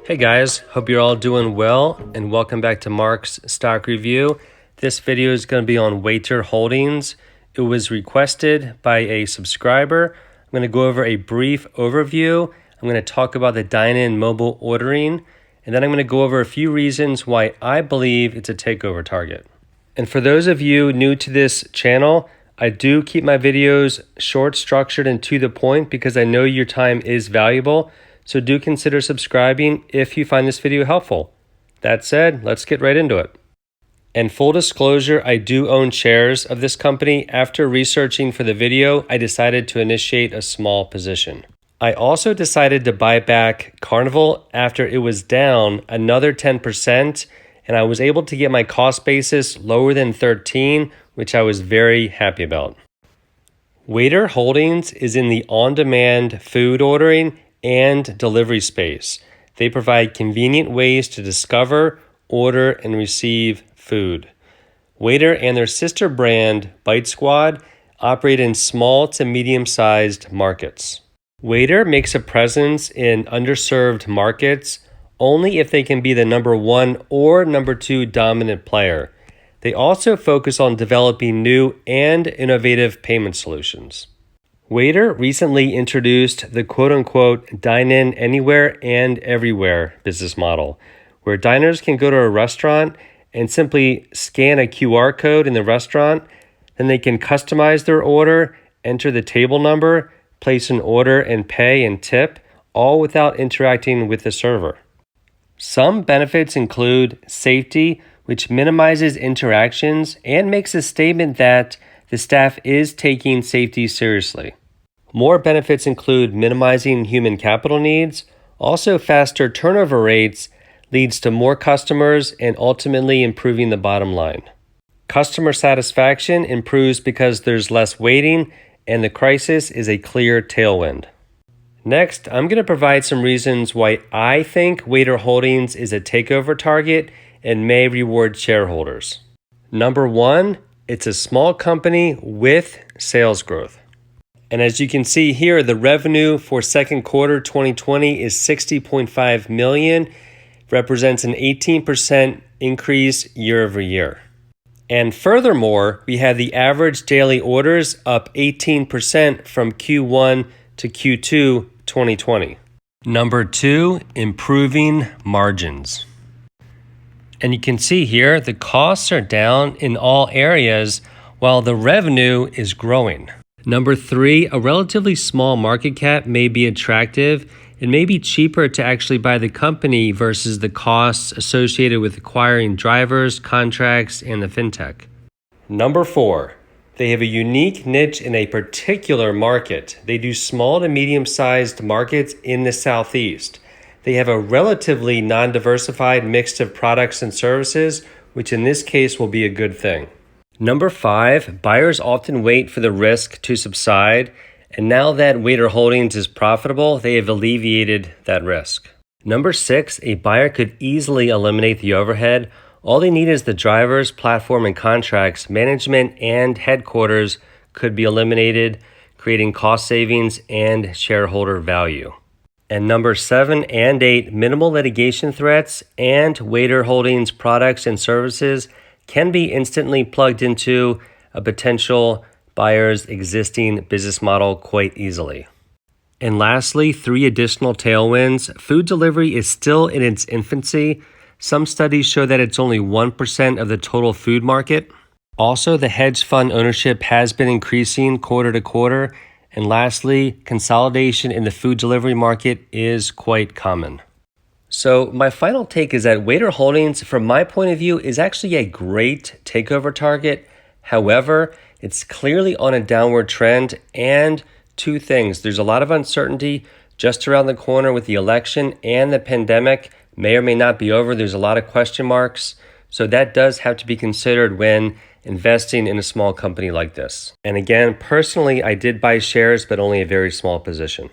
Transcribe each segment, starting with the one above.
Hey guys, hope you're all doing well and welcome back to Mark's Stock Review. This video is going to be on WAITR Holdings. It was requested by a subscriber. I'm going to go over a brief overview. I'm going to talk about the dine-in mobile ordering, and then I'm going to go over a few reasons why I believe it's a takeover target. And for those of you new to this channel, I do keep my videos short, structured, and to the point because I know your time is valuable. So do consider subscribing if you find this video helpful. That said, let's get right into it. And full disclosure, I do own shares of this company. After researching for the video, I decided to initiate a small position. I also decided to buy back Carnival after it was down another 10%, and I was able to get my cost basis lower than 13, which I was very happy about. WAITR Holdings is in the on-demand food ordering and delivery space. They provide convenient ways to discover, order, and receive food. WAITR and their sister brand, Bite Squad, operate in small to medium-sized markets. WAITR makes a presence in underserved markets only if they can be the number one or number two dominant player. They also focus on developing new and innovative payment solutions. WAITR recently introduced the quote-unquote dine-in anywhere and everywhere business model, where diners can go to a restaurant and simply scan a QR code in the restaurant, then they can customize their order, enter the table number, place an order, and pay and tip, all without interacting with the server. Some benefits include safety, which minimizes interactions and makes a statement that the staff is taking safety seriously. More benefits include minimizing human capital needs. Also, faster turnover rates leads to more customers and ultimately improving the bottom line. Customer satisfaction improves because there's less waiting and the crisis is a clear tailwind. Next, I'm going to provide some reasons why I think WAITR Holdings is a takeover target and may reward shareholders. Number one, it's a small company with sales growth. And as you can see here, the revenue for second quarter 2020 is $60.5 million, represents an 18% increase year over year. And furthermore, we have the average daily orders up 18% from Q1 to Q2 2020. Number two, improving margins. And you can see here, the costs are down in all areas while the revenue is growing. Number three, a relatively small market cap may be attractive. It may be cheaper to actually buy the company versus the costs associated with acquiring drivers, contracts, and the fintech. Number four, they have a unique niche in a particular market. They do small to medium-sized markets in the Southeast. They have a relatively non-diversified mix of products and services, which in this case will be a good thing. Number five, buyers often wait for the risk to subside, and now that WAITR Holdings is profitable, they have alleviated that risk. Number six, a buyer could easily eliminate the overhead. All they need is the drivers, platform, and contracts. Management and headquarters could be eliminated, creating cost savings and shareholder value. And number seven and eight, minimal litigation threats and WAITR Holdings products and services can be instantly plugged into a potential buyer's existing business model quite easily. And lastly, three additional tailwinds. Food delivery is still in its infancy. Some studies show that it's only 1% of the total food market. Also, the hedge fund ownership has been increasing quarter to quarter. And lastly, consolidation in the food delivery market is quite common. So my final take is that WAITR Holdings, from my point of view, is actually a great takeover target. However, it's clearly on a downward trend, and two things. There's a lot of uncertainty just around the corner with the election, and the pandemic may or may not be over. There's a lot of question marks. So that does have to be considered when investing in a small company like this. And again, personally, I did buy shares, but only a very small position.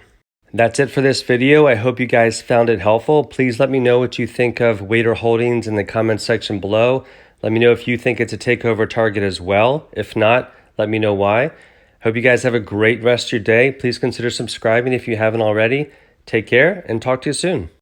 That's it for this video. I hope you guys found it helpful. Please let me know what you think of WAITR Holdings in the comments section below. Let me know if you think it's a takeover target as well. If not, let me know why. Hope you guys have a great rest of your day. Please consider subscribing if you haven't already. Take care and talk to you soon.